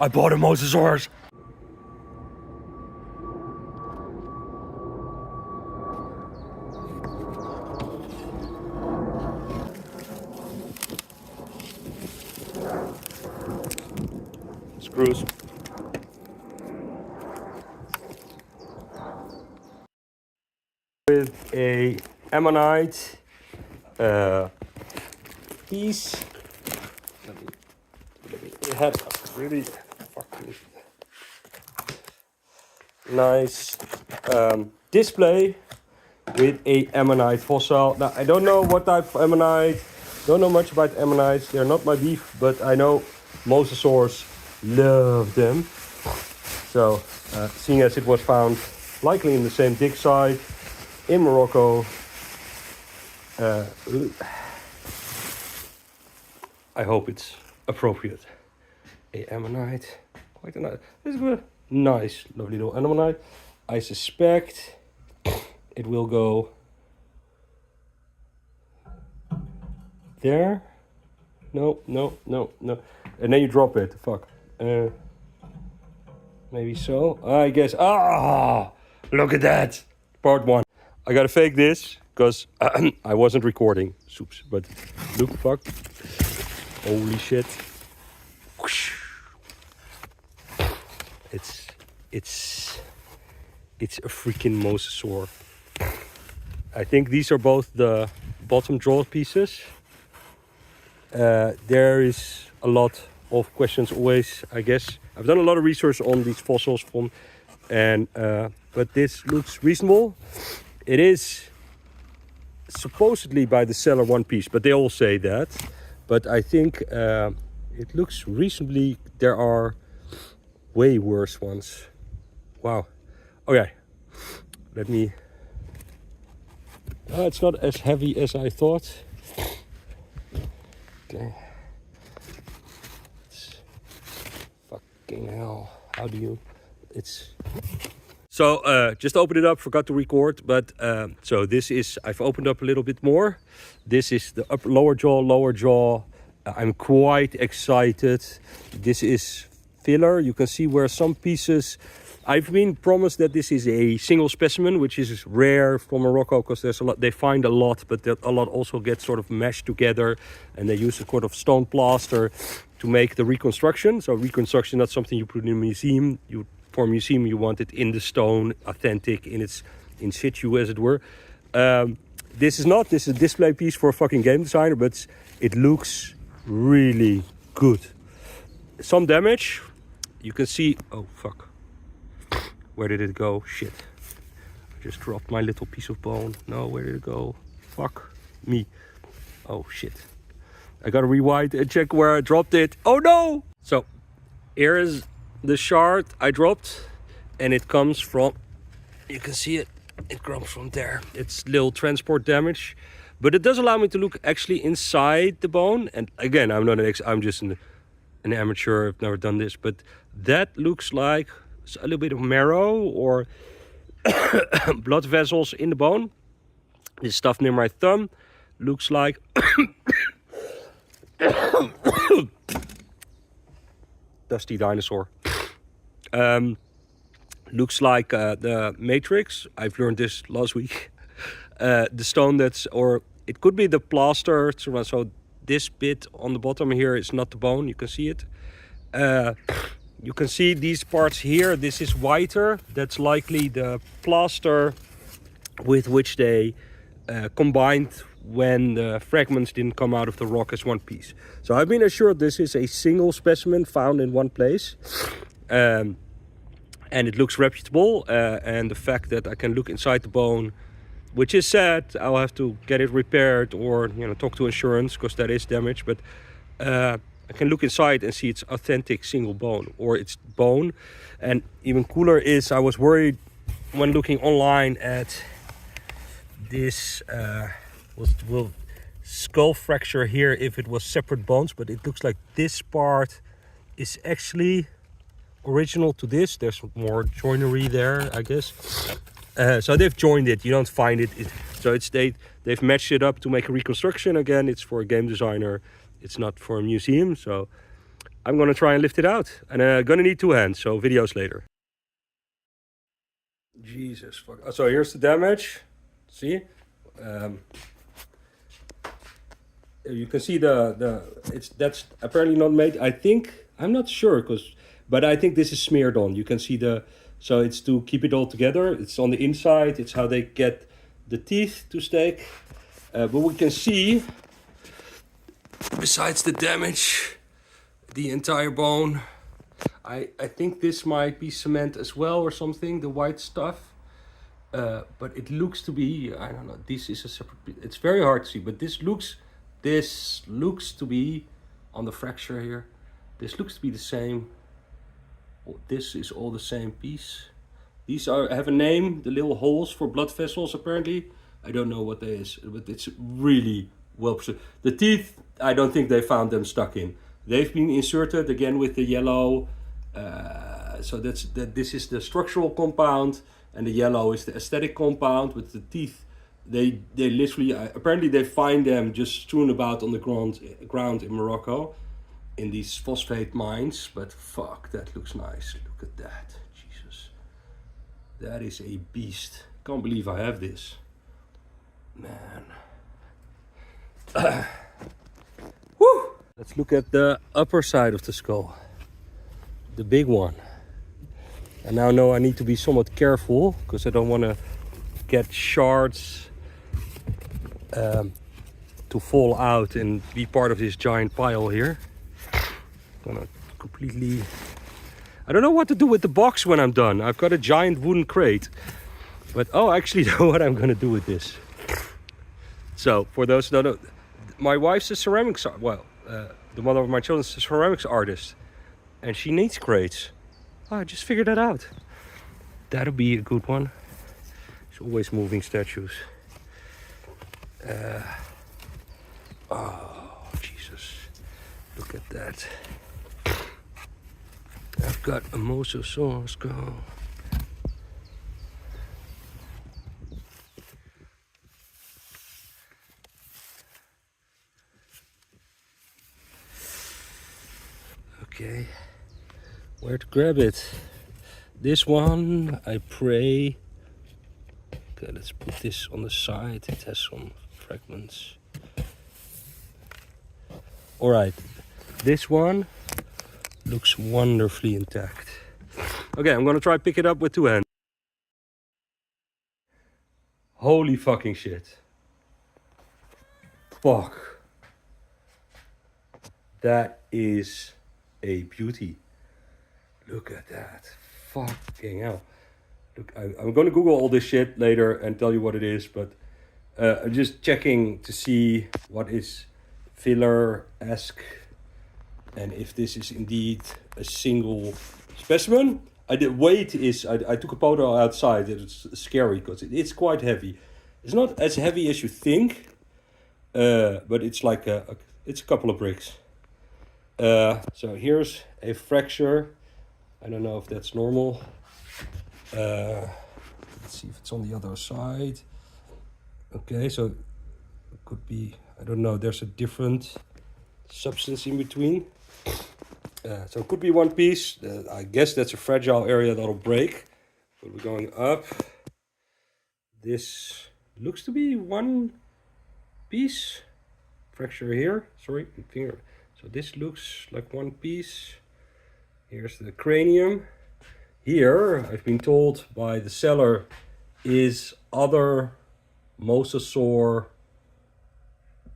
I bought a Mosasaurus. Screws. With a ammonite piece. It had a really fucking nice display with a ammonite fossil. Now I don't know what type of ammonite, don't know much about ammonites, they're not my beef, but I know Mosasaurs love them. So seeing as it was found likely in the same dig site in Morocco, I hope it's appropriate. A ammonite, quite a nice, this is a nice, lovely little ammonite. I suspect it will go there. No. And then you drop it, fuck. Maybe so, I guess. Ah, look at that, part one. I gotta fake this, because I wasn't recording, soups, but look, fuck. Holy shit. It's a freaking mosasaur. I think these are both the bottom jaw pieces. There is a lot of questions always, I guess. I've done a lot of research on these fossils from, but this looks reasonable. It is supposedly by the seller one piece, but they all say that. But I think it looks reasonably, there are way worse ones. Wow. Okay, let me, it's not as heavy as I thought. Okay. It's fucking hell. How do you, it's... So just opened it up, forgot to record, but so this is, I've opened up a little bit more. This is the lower jaw. I'm quite excited. This is filler. You can see where some pieces, I've been promised that this is a single specimen, which is rare from Morocco because there's a lot, they find a lot, but a lot also gets sort of meshed together, and they use a sort of stone plaster to make the reconstruction. So reconstruction, not something you put in a museum. For a museum, you want it in the stone, authentic, in its in situ, as it were. This is a display piece for a fucking game designer, but it looks really good. Some damage, you can see. Oh fuck, where did it go? Shit, I just dropped my little piece of bone. No, where did it go? Fuck me. Oh shit, I gotta rewind and check where I dropped it. Oh no. So here is the shard I dropped, and it comes from, you can see it comes from there. It's little transport damage, but it does allow me to look actually inside the bone. And again, I'm not I'm just an amateur, I've never done this, but that looks like a little bit of marrow or blood vessels in the bone. This stuff near my thumb looks like dusty dinosaur. Looks like the Matrix. I've learned this last week. The stone that's, or it could be the plaster. So this bit on the bottom here is not the bone. You can see it. You can see these parts here. This is whiter. That's likely the plaster with which they combined when the fragments didn't come out of the rock as one piece. So I've been assured this is a single specimen found in one place. And it looks reputable, and the fact that I can look inside the bone, which is sad, I'll have to get it repaired or talk to insurance because that is damage, but I can look inside and see it's authentic single bone, or it's bone. And even cooler is, I was worried when looking online at this skull fracture here if it was separate bones, but it looks like this part is actually original to this. There's more joinery there, I guess. So they've joined it. You don't find it. So they've matched it up to make a reconstruction. Again, it's for a game designer. It's not for a museum. So I'm gonna try and lift it out. And gonna need 2 hands, so videos later. Jesus fuck. So here's the damage. See? You can see that's apparently not made. I think, I'm not sure, but I think this is smeared on. You can see so it's to keep it all together. It's on the inside. It's how they get the teeth to stake. But we can see, besides the damage, the entire bone. I think this might be cement as well or something, the white stuff. But it looks to be, I don't know, this is a separate, it's very hard to see, but this looks to be, on the fracture here, this looks to be the same. This is all the same piece. These have a name, the little holes for blood vessels apparently. I don't know what that is, but it's really well preserved. The teeth, I don't think they found them stuck in. They've been inserted again with the yellow. So this is the structural compound, and the yellow is the aesthetic compound. With the teeth, they literally, apparently they find them just strewn about on the ground in Morocco, in these phosphate mines. But fuck, that looks nice. Look at that, Jesus, that is a beast. Can't believe I have this, man. Woo! Let's look at the upper side of the skull, the big one. And now I know I need to be somewhat careful because I don't want to get shards to fall out and be part of this giant pile here. I'm gonna completely, I don't know what to do with the box when I'm done. I've got a giant wooden crate, but I actually know what I'm gonna do with this. So for those who don't know, my wife's a ceramics, the mother of my children is a ceramics artist, and she needs crates. I just figured that out. That'll be a good one. There's always moving statues. Oh, Jesus. Look at that. I've got a Mosasaurus Skull. Okay, where to grab it? This one, I pray. Okay, let's put this on the side. It has some fragments. All right, this one looks wonderfully intact. Okay, I'm gonna try pick it up with 2 hands. Holy fucking shit. Fuck. That is a beauty. Look at that. Fucking hell. Look, I'm gonna Google all this shit later and tell you what it is, but I'm just checking to see what is filler-esque and if this is indeed a single specimen. I took a photo outside. It's scary because it's quite heavy. It's not as heavy as you think, but it's like it's a couple of bricks. So here's a fracture. I don't know if that's normal. Let's see if it's on the other side. Okay, so it could be, I don't know, there's a different substance in between. So it could be one piece. I guess that's a fragile area that'll break. But we're going up. This looks to be one piece. Fracture here. Sorry, finger. So this looks like one piece. Here's the cranium. Here, I've been told by the seller, is other mosasaur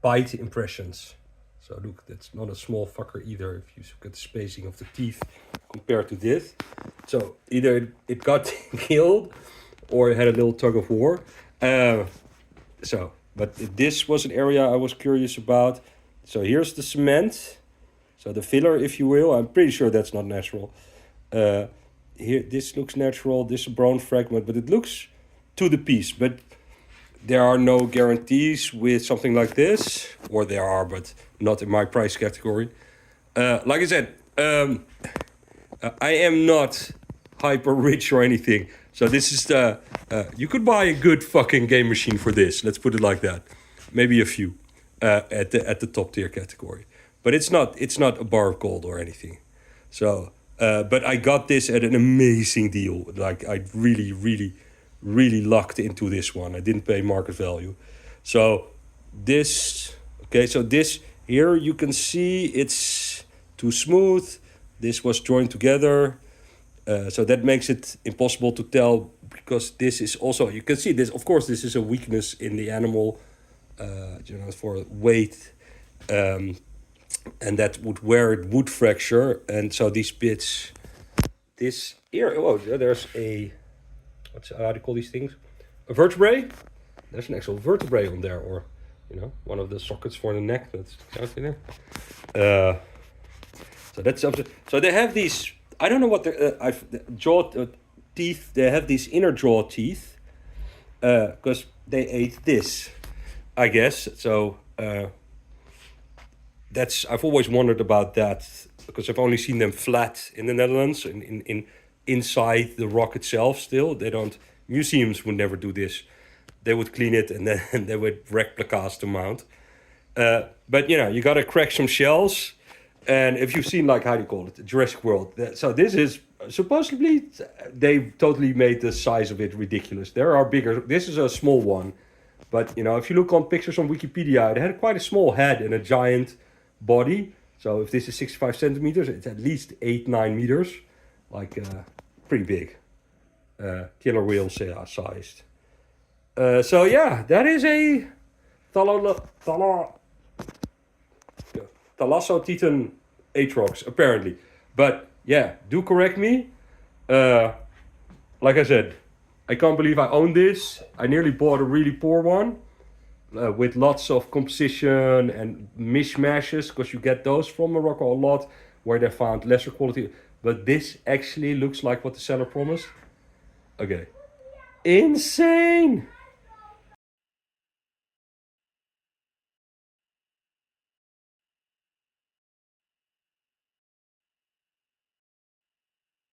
bite impressions. So look, that's not a small fucker either if you look at the spacing of the teeth compared to this. So either it got killed or it had a little tug of war. But this was an area I was curious about. So here's the cement. So the filler, if you will. I'm pretty sure that's not natural. Here, this looks natural. This is a bone fragment, but it looks to the piece. But there are no guarantees with something like this. Or there are, but not in my price category. Like I said, I am not hyper rich or anything. So this is you could buy a good fucking game machine for this. Let's put it like that. Maybe a few at the top tier category. but it's not a bar of gold or anything. So, but I got this at an amazing deal. Like I really lucked into this one. I didn't pay market value. So this, okay, so this here you can see it's too smooth. This was joined together. So that makes it impossible to tell, because this is also, you can see this, of course, this is a weakness in the animal, for weight. And that would fracture. And so these bits, this here, oh, there's a, how do you call these things? A vertebrae? There's an actual vertebrae on there, or, one of the sockets for the neck that's out in there. So that's something. So they have these, I don't know what they're, jaw teeth, they have these inner jaw teeth, because they ate this, I guess. So, I've always wondered about that, because I've only seen them flat in the Netherlands, inside the rock itself. Still, they don't. Museums would never do this. They would clean it and then they would replicas to mount. But you gotta crack some shells, and if you've seen, like, how do you call it, Jurassic World. So this is supposedly, they totally made the size of it ridiculous. There are bigger. This is a small one, but if you look on pictures on Wikipedia, it had quite a small head and a giant body. So if this is 65 centimeters, it's at least 8-9 meters, like pretty big, killer whale sized. So yeah, that is a Thallasotitan Atrox, apparently. But yeah, do correct me. Like I said, I can't believe I own this. I nearly bought a really poor one. With lots of composition and mishmashes, because you get those from Morocco a lot, where they found lesser quality. But this actually looks like what the seller promised. Okay. Insane!